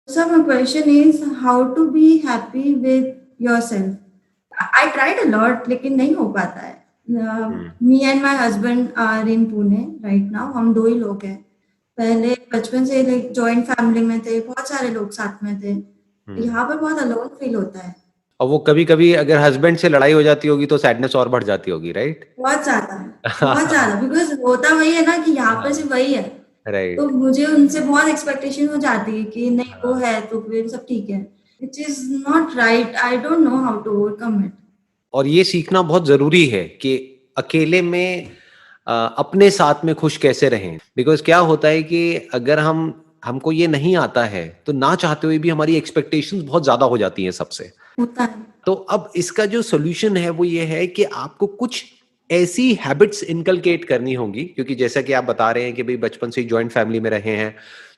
So my question is how to be happy with yourself. I tried a lot लेकिन नहीं हो पाता है. हम्म। Me and my husband are in Pune right now. हम दो ही लोग हैं. पहले बचपन से लाइक जॉइंट फैमिली में थे, बहुत सारे लोग साथ में थे. हम्म। यहाँ पर बहुत अलोन फील होता है. और वो कभी कभी अगर हस्बैंड से लड़ाई हो जाती होगी तो सैडनेस और बढ़ जाती होगी, राइट? बहुत ज्यादा, बहुत ज्यादा, बिकॉज होता वही है ना कि यहाँ पर हाँ, सिर्फ वही है. तो राइट। मुझे उनसे बहुत एक्सपेक्टेशन हो जाती है कि नहीं वो हाँ। है तो फिर सब ठीक है. Which is not right. I don't know how to overcome it. और ये सीखना बहुत जरूरी है कि अकेले में अपने साथ में खुश कैसे रहें, बिकॉज क्या होता है कि अगर हमको ये नहीं आता है तो ना चाहते हुए भी हमारी एक्सपेक्टेशंस बहुत ज्यादा हो जाती हैं सबसे। होता है. तो अब इसका जो सोल्यूशन है वो ये है कि आपको कुछ ऐसी हैबिट्स इनकलकेट करनी होगी, क्योंकि जैसा कि आप बता रहे हैं कि भाई बचपन से ही जॉइंट फैमिली में रहे हैं,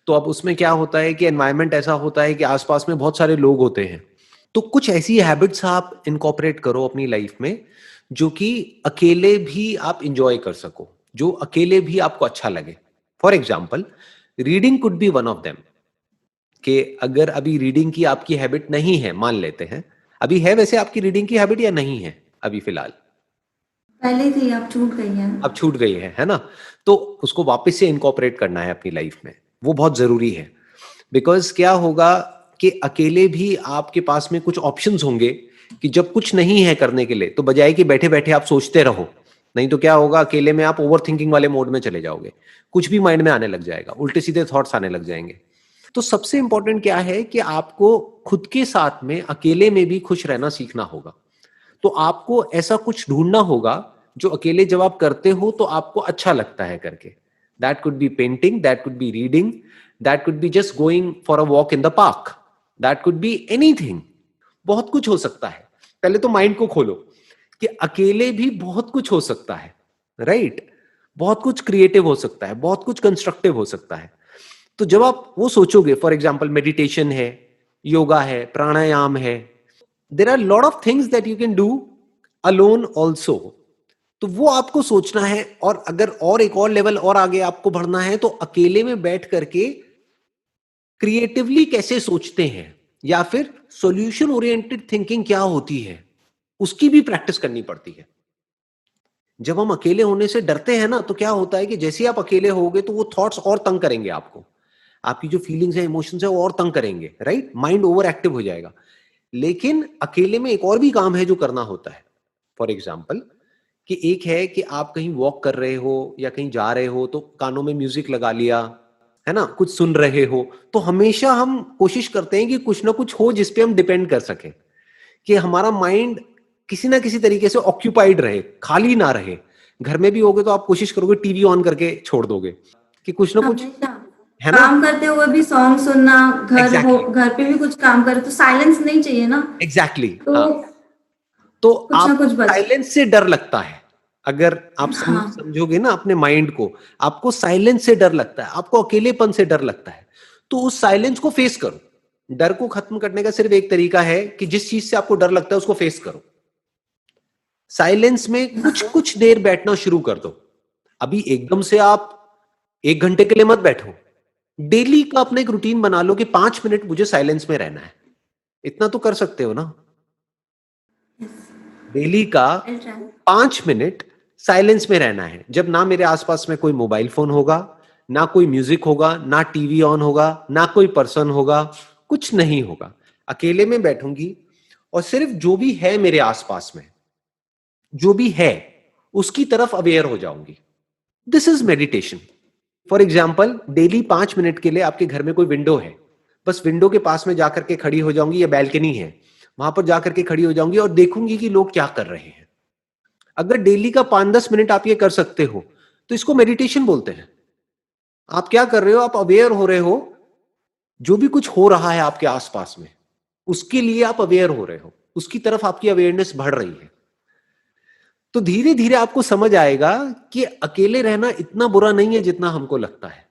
तो अब उसमें क्या होता है कि एनवायरनमेंट ऐसा होता है कि आसपास में बहुत सारे लोग होते हैं। तो कुछ ऐसी हैबिट्स आप इनकॉर्पोरेट करो अपनी लाइफ में जो कि अकेले भी आप इंजॉय कर सको, जो अकेले भी आपको अच्छा लगे। For example, reading could be one of them. कि अगर अभी रीडिंग की आपकी हैबिट नहीं है, मान लेते हैं, अभी है वैसे आपकी रीडिंग की हैबिट या नहीं है अभी फिलहाल? पहले थी, अब छूट गई है. अब छूट गई है ना? तो उसको वापस से इनकॉर्पोरेट करना है अपनी लाइफ में, वो बहुत जरूरी है। बिकॉज क्या होगा कि अकेले भी आपके पास में कुछ ऑप्शंस होंगे कि जब कुछ नहीं है करने के लिए तो बजाय कि बैठे बैठे आप सोचते रहो, नहीं तो क्या होगा, अकेले में आप ओवर थिंकिंग वाले मोड में चले जाओगे, कुछ भी माइंड में आने लग जाएगा, उल्टे सीधे थॉट्स आने लग जाएंगे। तो सबसे इंपॉर्टेंट क्या है कि आपको खुद के साथ में अकेले में भी खुश रहना सीखना होगा। तो आपको ऐसा कुछ ढूंढना होगा जो अकेले जब आप करते हो तो आपको अच्छा लगता है करके। That could be painting, that could be reading, that could be just going for a walk in the park, that could be anything. बहुत कुछ हो सकता है। पहले तो माइंड को खोलो कि अकेले भी बहुत कुछ हो सकता है, राइट? बहुत कुछ क्रिएटिव हो सकता है, बहुत कुछ कंस्ट्रक्टिव हो सकता है। तो जब आप वो सोचोगे, फॉर एग्जाम्पल मेडिटेशन है, योगा है, प्राणायाम है, there are lot of things that you can do alone also. तो वो आपको सोचना है, और अगर और एक और लेवल और आगे आपको बढ़ना है तो अकेले में बैठ करके क्रिएटिवली कैसे सोचते हैं या फिर सॉल्यूशन ओरिएंटेड थिंकिंग क्या होती है, उसकी भी प्रैक्टिस करनी पड़ती है। जब हम अकेले होने से डरते हैं ना, तो क्या होता है कि जैसे ही आप अकेले होगे तो वो थॉट्स और तंग करेंगे आपको, आपकी जो फीलिंग्स है, इमोशंस है, वो और तंग करेंगे, राइट? माइंड ओवर एक्टिव हो जाएगा। लेकिन अकेले में एक और भी काम है जो करना होता है। फॉर एग्जाम्पल, कि एक है कि आप कहीं वॉक कर रहे हो या कहीं जा रहे हो तो कानों में म्यूजिक लगा लिया, है ना, कुछ सुन रहे हो। तो हमेशा हम कोशिश करते हैं कि कुछ ना कुछ हो जिसपे हम डिपेंड कर सके, कि हमारा माइंड किसी ना किसी तरीके से ऑक्यूपाइड रहे, खाली ना रहे। घर में भी होगे तो आप कोशिश करोगे टीवी ऑन करके छोड़ दोगे कि कुछ ना कुछ, हमेशा है ना? काम करते हुए भी सॉन्ग सुनना, एग्जैक्टली, घर पे भी कुछ काम करे तो साइलेंस नहीं चाहिए ना. एग्जैक्टली, तो हाँ। तो कुछ ना आपको कुछ बज. साइलेंस से डर लगता है। अगर आप हाँ. समझोगे ना अपने माइंड को, आपको साइलेंस से डर लगता है, आपको अकेलेपन से डर लगता है, तो उस साइलेंस को फेस करो। डर को खत्म करने का सिर्फ एक तरीका है कि जिस चीज से आपको डर लगता है उसको फेस करो। साइलेंस में कुछ कुछ देर बैठना शुरू कर दो। अभी एकदम से आप 1 घंटे के लिए मत बैठो। डेली का अपना एक रूटीन बना लो कि 5 मिनट मुझे साइलेंस में रहना है। इतना तो कर सकते हो ना? डेली का I'll try. 5 मिनट साइलेंस में रहना है, जब ना मेरे आसपास में कोई मोबाइल फोन होगा, ना कोई म्यूजिक होगा, ना टीवी ऑन होगा, ना कोई पर्सन होगा, कुछ नहीं होगा। अकेले में बैठूंगी और सिर्फ जो भी है मेरे आसपास में, जो भी है उसकी तरफ अवेयर हो जाऊंगी। This is meditation. For example, daily 5 minute के लिए आपके घर में कोई विंडो है, बस विंडो के पास में जाकर के खड़ी हो जाऊंगी, या बैल्कनी है वहां पर जाकर के खड़ी हो जाऊंगी और देखूंगी कि लोग क्या कर रहे हैं। अगर डेली का 5-10 मिनट आप ये कर सकते हो तो इसको मेडिटेशन बोलते हैं। आप क्या कर रहे हो? आप अवेयर हो रहे हो, जो भी कुछ हो रहा है आपके आसपास में उसके लिए आप अवेयर हो रहे हो, उसकी तरफ आपकी अवेयरनेस बढ़ रही है। तो धीरे धीरे आपको समझ आएगा कि अकेले रहना इतना बुरा नहीं है जितना हमको लगता है।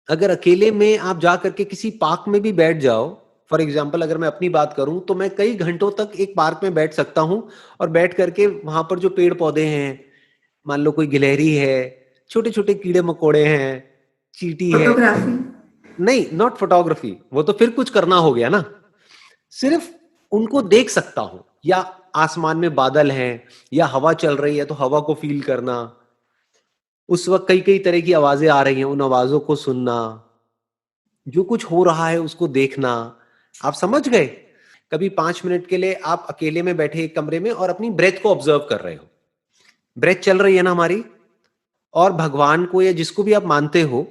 अगर अकेले में आप जा करके किसी पार्क में भी बैठ जाओ, फॉर एग्जाम्पल अगर मैं अपनी बात करूं तो मैं कई घंटों तक एक पार्क में बैठ सकता हूं, और बैठ करके वहां पर जो पेड़ पौधे हैं, मान लो कोई गिलहरी है, छोटे छोटे कीड़े मकोड़े हैं, चींटी है, फोटोग्राफी. नहीं, नॉट फोटोग्राफी, वो तो फिर कुछ करना हो गया ना। सिर्फ उनको देख सकता हूं, या आसमान में बादल हैं या हवा चल रही है तो हवा को फील करना, उस वक्त कई कई तरह की आवाजें आ रही हैं, उन आवाजों को सुनना, जो कुछ हो रहा है उसको देखना। आप समझ गए? कभी 5 मिनट के लिए आप अकेले में बैठे एक कमरे में और अपनी ब्रेथ को ऑब्जर्व कर रहे हो, ब्रेथ चल रही है ना हमारी, और भगवान को या जिसको भी आप मानते हो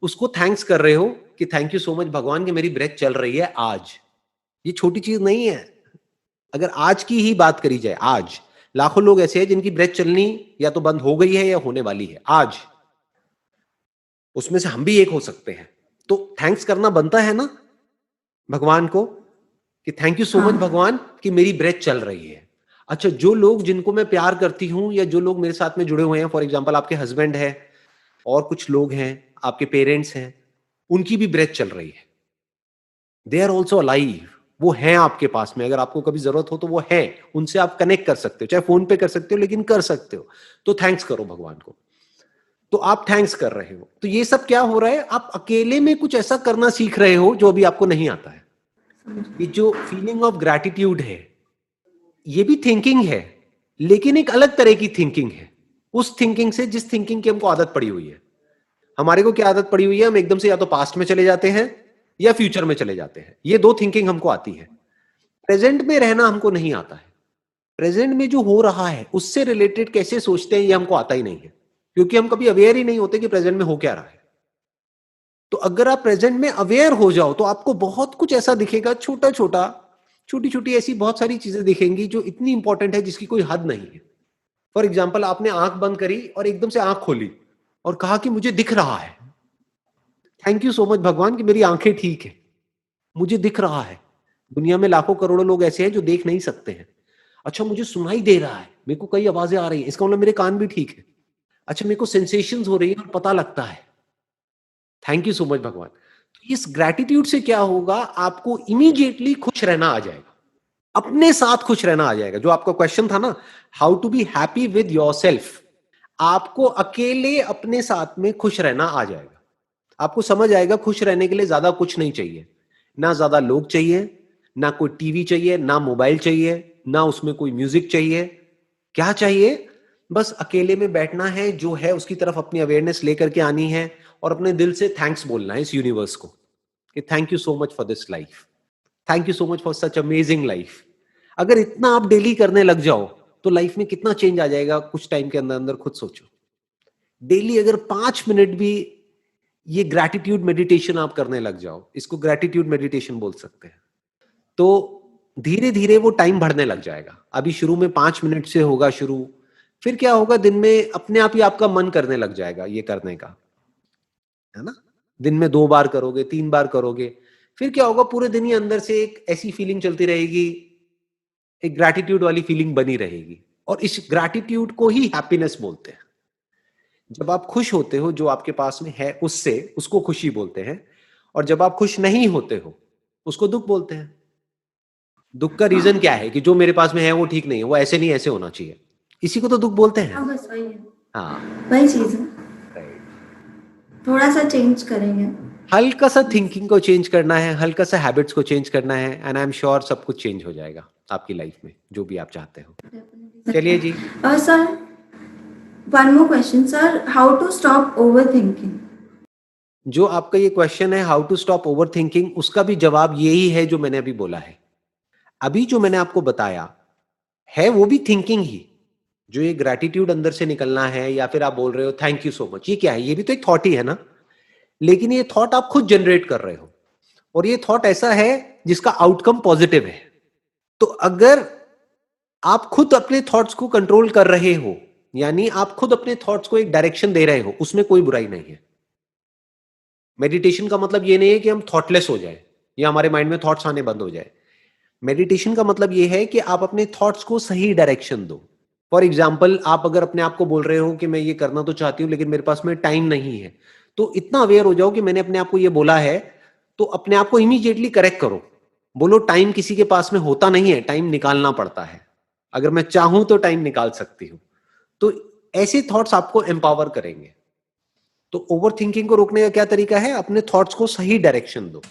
उसको थैंक्स कर रहे हो कि थैंक यू सो मच भगवान कि मेरी ब्रेथ चल रही है आज। ये छोटी चीज नहीं है। अगर आज की ही बात करी जाए, आज लाखों लोग ऐसे हैं जिनकी ब्रेथ चलनी या तो बंद हो गई है या होने वाली है आज, उसमें से हम भी एक हो सकते हैं। तो थैंक्स करना बनता है ना भगवान को कि थैंक यू सो मच हाँ। भगवान कि मेरी ब्रेथ चल रही है। अच्छा, जो लोग जिनको मैं प्यार करती हूं या जो लोग मेरे साथ में जुड़े हुए हैं, फॉर एग्जाम्पल आपके हस्बैंड है और कुछ लोग हैं, आपके पेरेंट्स हैं, उनकी भी ब्रेथ चल रही है, दे आर ऑल्सो अलाइव, वो हैं आपके पास में, अगर आपको कभी जरूरत हो तो वो है, उनसे आप कनेक्ट कर सकते हो, चाहे फोन पे कर सकते हो लेकिन कर सकते हो। तो थैंक्स करो भगवान को। तो आप थैंक्स कर रहे हो, तो ये सब क्या हो रहा है, आप अकेले में कुछ ऐसा करना सीख रहे हो जो अभी आपको नहीं आता है। ये जो फीलिंग ऑफ ग्रैटिट्यूड है, ये भी थिंकिंग है, लेकिन एक अलग तरह की थिंकिंग है उस थिंकिंग से जिस थिंकिंग की हमको आदत पड़ी हुई है। हमारे को क्या आदत पड़ी हुई है, हम एकदम से या तो पास्ट में चले जाते हैं या फ्यूचर में चले जाते हैं, ये दो थिंकिंग हमको आती है। प्रेजेंट में रहना हमको नहीं आता है। प्रेजेंट में जो हो रहा है उससे रिलेटेड कैसे सोचते हैं ये हमको आता ही नहीं है, क्योंकि हम कभी अवेयर ही नहीं होते कि प्रेजेंट में हो क्या रहा है। तो अगर आप प्रेजेंट में अवेयर हो जाओ तो आपको बहुत कुछ ऐसा दिखेगा, छोटा छोटा, छोटी छोटी ऐसी बहुत सारी चीजें दिखेंगी जो इतनी इंपॉर्टेंट है जिसकी कोई हद नहीं है। फॉर एग्जाम्पल, आपने आंख बंद करी और एकदम से आंख खोली और कहा कि मुझे दिख रहा है, थैंक यू सो मच भगवान कि मेरी आंखें ठीक है, मुझे दिख रहा है। दुनिया में लाखों करोड़ों लोग ऐसे हैं जो देख नहीं सकते हैं। अच्छा, मुझे सुनाई दे रहा है, मेरे को कई आवाजें आ रही हैं, इसका मतलब मेरे कान भी ठीक है। अच्छा, मेरे को सेंसेशंस हो रही है और पता लगता है, थैंक यू सो मच भगवान। तो इस ग्रैटिट्यूड से क्या होगा, आपको इमीडिएटली खुश रहना आ जाएगा, अपने साथ खुश रहना आ जाएगा। जो आपका क्वेश्चन था ना, how to be happy with yourself, आपको अकेले अपने साथ में खुश रहना आ जाएगा। आपको समझ आएगा खुश रहने के लिए ज्यादा कुछ नहीं चाहिए, ना ज्यादा लोग चाहिए, ना कोई टीवी चाहिए, ना मोबाइल चाहिए, ना उसमें कोई म्यूजिक चाहिए। क्या चाहिए, बस अकेले में बैठना है, जो है उसकी तरफ अपनी अवेयरनेस लेकर के आनी है और अपने दिल से थैंक्स बोलना है इस यूनिवर्स को कि thank you so much for this life, thank you so much for such amazing life. अगर इतना आप डेली करने लग जाओ तो लाइफ में कितना चेंज आ जाएगा कुछ टाइम के अंदर अंदर, खुद सोचो। डेली अगर 5 मिनट भी ये ग्रैटिट्यूड मेडिटेशन आप करने लग जाओ, इसको ग्रैटिट्यूड मेडिटेशन बोल सकते हैं, तो धीरे धीरे वो टाइम बढ़ने लग जाएगा। अभी शुरू में 5 मिनट से होगा शुरू, फिर क्या होगा, दिन में अपने आप ही आपका मन करने लग जाएगा ये करने का, है ना। दिन में 2 बार करोगे, 3 बार करोगे, फिर क्या होगा, पूरे दिन ही अंदर से एक ऐसी फीलिंग चलती रहेगी, एक ग्रैटिट्यूड वाली फीलिंग बनी रहेगी। और इस ग्रैटिट्यूड को ही हैप्पीनेस बोलते हैं। जब आप खुश होते हो जो आपके पास में है उससे, उसको खुशी बोलते हैं, और जब आप खुश नहीं होते हो उसको दुख बोलते हैं। दुख का रीजन क्या है कि जो मेरे पास में है वो ठीक नहीं है, वो ऐसे नहीं ऐसे होना चाहिए, इसी को तो दुख बोलते हैं। हाँ, बस वही है, हाँ, वही चीज है। राइट। थोड़ा सा चेंज करेंगे। हल्का सा थिंकिंग को चेंज करना है, हल्का सा हैबिट्स को चेंज करना है, एंड आई एम श्योर सब कुछ चेंज हो जाएगा आपकी लाइफ में, जो भी आप चाहते हो। चलिए जी। Sir, one more question sir, how to stop over thinking? जो आपका ये क्वेश्चन है how to stop over thinking, उसका भी जवाब यही है जो मैंने अभी बोला है। अभी जो मैंने आपको बताया है वो भी थिंकिंग ही, जो ये ग्रैटिट्यूड अंदर से निकलना है, या फिर आप बोल रहे हो थैंक यू सो मच, ये क्या है, ये भी तो एक थॉट ही है ना। लेकिन ये थॉट आप खुद जनरेट कर रहे हो, और ये थॉट ऐसा है जिसका आउटकम पॉजिटिव है। तो अगर आप खुद अपने थॉट्स को कंट्रोल कर रहे हो, यानी आप खुद अपने थॉट्स को एक डायरेक्शन दे रहे हो, उसमें कोई बुराई नहीं है। मेडिटेशन का मतलब ये नहीं है कि हम थॉटलेस हो जाए या हमारे माइंड में थॉट्स आने बंद हो जाए। मेडिटेशन का मतलब ये है कि आप अपने थॉट्स को सही डायरेक्शन दो। फॉर एग्जाम्पल, आप अगर अपने आप को बोल रहे हो कि मैं ये करना तो चाहती हूं लेकिन मेरे पास में टाइम नहीं है, तो इतना अवेयर हो जाओ कि मैंने अपने आप को ये बोला है, तो अपने आप को इमीडिएटली करेक्ट करो। बोलो टाइम किसी के पास में होता नहीं है, टाइम निकालना पड़ता है, अगर मैं चाहूं तो टाइम निकाल सकती हूं। तो ऐसे थॉट्स आपको एम्पावर करेंगे। तो ओवर थिंकिंग को रोकने का क्या तरीका है? अपने थॉट्स को सही डायरेक्शन दो।